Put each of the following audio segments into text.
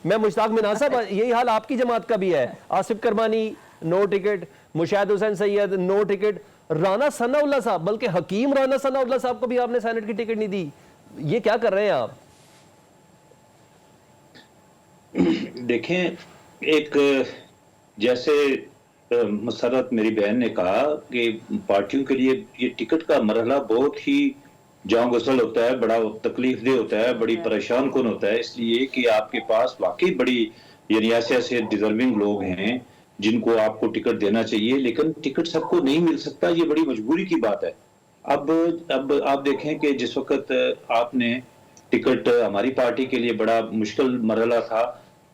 میں مشتاق منہا صاحب یہی حال آپ کی جماعت کا بھی ہے، آصف کرمانی نو ٹکٹ، مشاہد حسین سید نو ٹکٹ، رانا ثناء اللہ صاحب، بلکہ حکیم رانا ثناء اللہ صاحب کو بھی آپ نے سینٹ کی ٹکٹ نہیں دی. یہ کیا کر رہے ہیں آپ؟ دیکھیں، ایک جیسے مسرت میری بہن نے کہا کہ پارٹیوں کے لیے یہ ٹکٹ کا مرحلہ بہت ہی جاں گسل ہوتا ہے، بڑا تکلیف دہ ہوتا ہے، بڑی پریشان کن ہوتا ہے، اس لیے کہ آپ کے پاس واقعی بڑی یعنی ایسے ایسے ڈیزرونگ لوگ ہیں جن کو آپ کو ٹکٹ دینا چاہیے، لیکن ٹکٹ سب کو نہیں مل سکتا. یہ بڑی مجبوری کی بات ہے. اب آپ دیکھیں کہ جس وقت آپ نے ٹکٹ ہماری پارٹی کے لیے بڑا مشکل مرحلہ تھا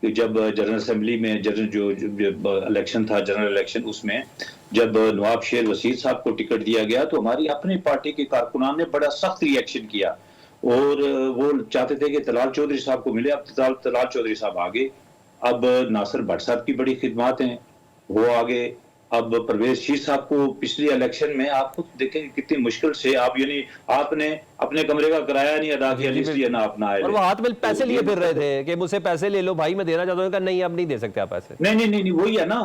کہ جب جنرل اسمبلی میں جو الیکشن تھا، جنرل الیکشن، اس میں جب نواب شیر وسیع صاحب کو ٹکٹ دیا گیا تو ہماری اپنی پارٹی کے کارکنان نے بڑا سخت ری ایکشن کیا اور وہ چاہتے تھے کہ طلال چودھری صاحب کو ملے. اب طلال چودھری صاحب آگے، اب ناصر بھٹ صاحب کی بڑی خدمات ہیں، وہ آگے. اب پرویز شیر صاحب کو پچھلی الیکشن میں آپ خود دیکھیں کتنی مشکل سے آپ نے اپنے کمرے کا کرایہ نہیں ادا کیا، اس لیے نہ آپ نہ آئے، اور وہ ہاتھ میں پیسے لیے پھر رہے تھے کہ مجھ سے پیسے لے لو بھائی، میں دینا چاہتا ہوں. کہ نہیں اب نہیں دے سکتے آپ پیسے. نہیں، وہی ہے نا.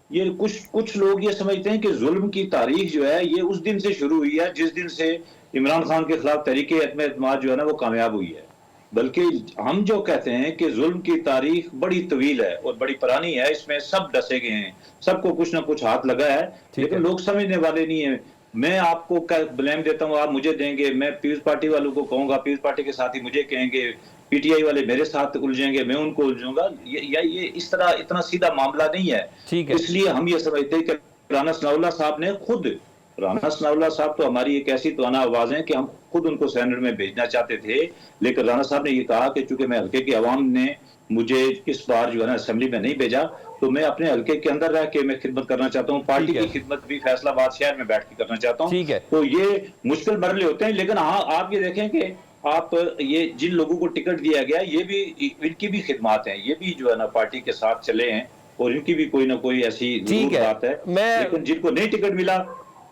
یہ کچھ لوگ یہ سمجھتے ہیں کہ ظلم کی تاریخ جو ہے یہ اس دن سے شروع ہوئی ہے جس دن سے عمران خان کے خلاف تحریک عدم اعتماد جو ہے نا وہ کامیاب ہوئی ہے. بلکہ ہم جو کہتے ہیں کہ ظلم کی تاریخ بڑی طویل ہے اور بڑی پرانی ہے، اس میں سب ڈسے گئے ہیں، سب کو کچھ نہ کچھ ہاتھ لگا ہے، لیکن لوگ سمجھنے والے نہیں ہیں. میں آپ کو بلیم دیتا ہوں، آپ مجھے دیں گے، میں پیپلز پارٹی والوں کو کہوں گا، پیپلز پارٹی کے ساتھ ہی مجھے کہیں گے، پی ٹی آئی والے میرے ساتھ الجھیں گے، میں ان کو الجھوں گا. یہ اس طرح اتنا سیدھا معاملہ نہیں ہے. اس لیے ہم یہ سمجھتے ہیں کہ رانا ثناء اللہ صاحب نے خود، رانا ثناء اللہ صاحب تو ہماری ایک ایسی توانا آواز ہیں کہ ہم خود ان کو سینٹ میں بھیجنا چاہتے تھے، لیکن رانا صاحب نے یہ کہا کہ چونکہ میں حلقے کی عوام نے مجھے اس بار جو ہے نا اسمبلی میں نہیں بھیجا تو میں اپنے حلقے کے اندر رہ کے میں خدمت کرنا چاہتا ہوں، پارٹی کی خدمت بھی فیصل آباد شہر میں بیٹھ کے کرنا چاہتا ہوں. تو یہ مشکل مرحلے ہوتے ہیں، لیکن ہاں آپ یہ دیکھیں کہ آپ یہ جن لوگوں کو ٹکٹ دیا گیا یہ بھی ان کی بھی خدمات ہیں، یہ بھی جو ہے نا پارٹی کے ساتھ چلے ہیں اور ان کی بھی کوئی نہ کوئی ایسی ضرور بات ہے. لیکن جن کو نہیں ٹکٹ ملا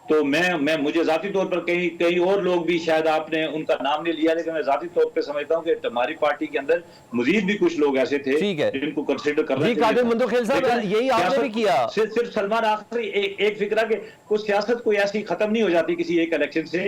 تو میں مجھے ذاتی طور پر کئی اور لوگ بھی، شاید آپ نے ان کا نام نہیں لیا، لیکن میں ذاتی طور پہ سمجھتا ہوں کہ ہماری پارٹی کے اندر مزید بھی کچھ لوگ ایسے تھے جن کو کنسیڈر کرنا چاہیے. قادر مندوخیل صاحب یہی آپ نے بھی کیا. صرف سلمان آخری ایک فکرہ کہ کوئی سیاست کوئی ایسی ختم نہیں ہو جاتی کسی ایک الیکشن سے.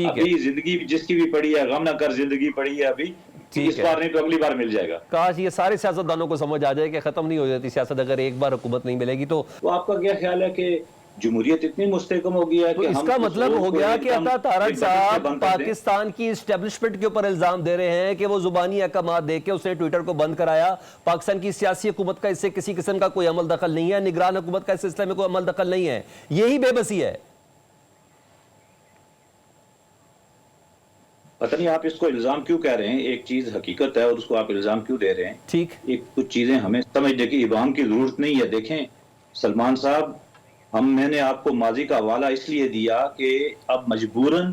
ابھی زندگی جس کی بھی پڑی ہے، غم نہ کر زندگی پڑی ہے ابھی، اس بار نہیں تو اگلی بار مل جائے گا. کاش یہ سارے سیاستدانوں کو سمجھ آ جائے کہ ختم نہیں ہو جاتی سیاست اگر ایک بار حکومت نہیں ملے گی تو. آپ کا کیا خیال ہے کہ جمہوریت اتنی مستحکم ہو گیا ہے کہ اس کا مطلب ہو گیا کہ عطا طارق صاحب پاکستان کی اسٹیبلشمنٹ کے اوپر الزام دے رہے ہیں کہ وہ زبانی احکامات دے کے اس نے ٹویٹر کو بند کرایا. پاکستان کی سیاسی حکومت کا اس سے کسی قسم کا کوئی عمل دخل نہیں ہے، نگران حکومت کا اس سلسلے میں کوئی عمل دخل نہیں ہے. یہی بے بسی ہے. پتہ نہیں آپ اس کو الزام کیوں کہہ رہے ہیں، ایک چیز حقیقت ہے اور اس کو آپ الزام کیوں دے رہے ہیں. ٹھیک، ایک کچھ چیزیں ہمیں سمجھنے کی عوام کی ضرورت نہیں ہے. دیکھیں سلمان صاحب، میں نے آپ کو ماضی کا حوالہ اس لیے دیا کہ اب مجبوراً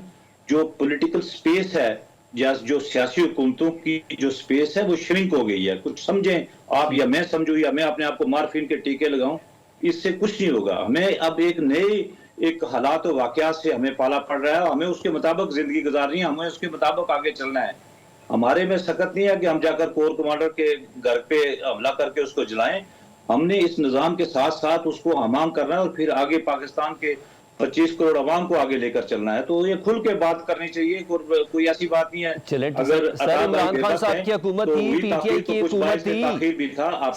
جو پولیٹیکل سپیس ہے یا جو سیاسی حکومتوں کی جو سپیس ہے وہ شرنک ہو گئی ہے. کچھ سمجھیں آپ یا میں سمجھوں یا میں اپنے آپ کو مارفین کے ٹیکے لگاؤں، اس سے کچھ نہیں ہوگا. ہمیں اب ایک حالات و واقعات سے ہمیں پالا پڑ رہا ہے، ہمیں اس کے مطابق زندگی گزارنی ہے، ہمیں اس کے مطابق آگے چلنا ہے. ہمارے میں سخت نہیں ہے کہ ہم جا کر کور کمانڈر کے گھر پہ حملہ کر کے اس کو جلائیں. ہم نے اس نظام کے ساتھ ساتھ اس کو ہمام کرنا ہے اور پھر آگے پاکستان کے 25 کروڑ عوام کو آگے لے کر چلنا ہے. تو یہ کھل کے بات کرنی چاہیے، کوئی ایسی بات نہیں ہے. اگر سر عمران خان صاحب کی حکومت تھی، پی ٹی آئی کی حکومت تھی،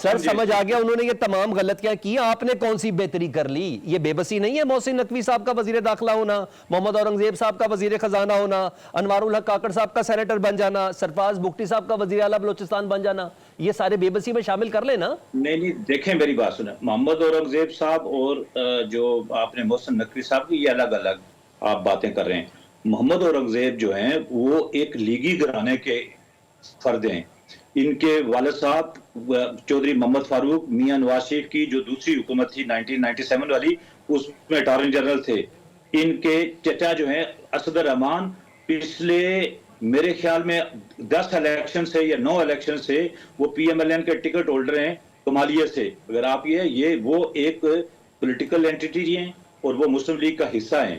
سر سمجھ آ گیا انہوں نے یہ تمام غلطیاں کی، آپ نے کون سی بہتری کر لی؟ یہ بے بسی نہیں ہے محسن نقوی صاحب کا وزیر داخلہ ہونا، محمد اورنگزیب صاحب کا وزیر خزانہ ہونا، انوار الحق کاکڑ صاحب کا سینیٹر بن جانا، سرفراز بگٹی صاحب کا وزیر اعلیٰ بلوچستان بن جانا، یہ سارے بے بسی میں شامل کر لینا. نہیں دیکھیں میری بات سنیں، محمد اورنگزیب صاحب اور جو آپ نے محسن نقوی صاحب کی، یہ الگ الگ آپ باتیں کر رہے ہیں. محمد اورنگزیب جو ہیں وہ ایک لیگی گھرانے کے فرد ہیں. ان کے والد صاحب چودھری محمد فاروق میاں نواز شریف کی جو دوسری حکومت تھی 1997 والی، اس میں اٹارنی جنرل تھے. ان کے چچا جو ہیں اسد الرحمان پچھلے میرے خیال میں 10 الیکشن سے یا 9 الیکشن سے وہ پی ایم ایل این کے ٹکٹ ہولڈر ہیں کمالیہ سے. اگر آپ یہ وہ ایک پولیٹیکل اینٹیٹی ہیں اور وہ مسلم لیگ کا حصہ ہیں.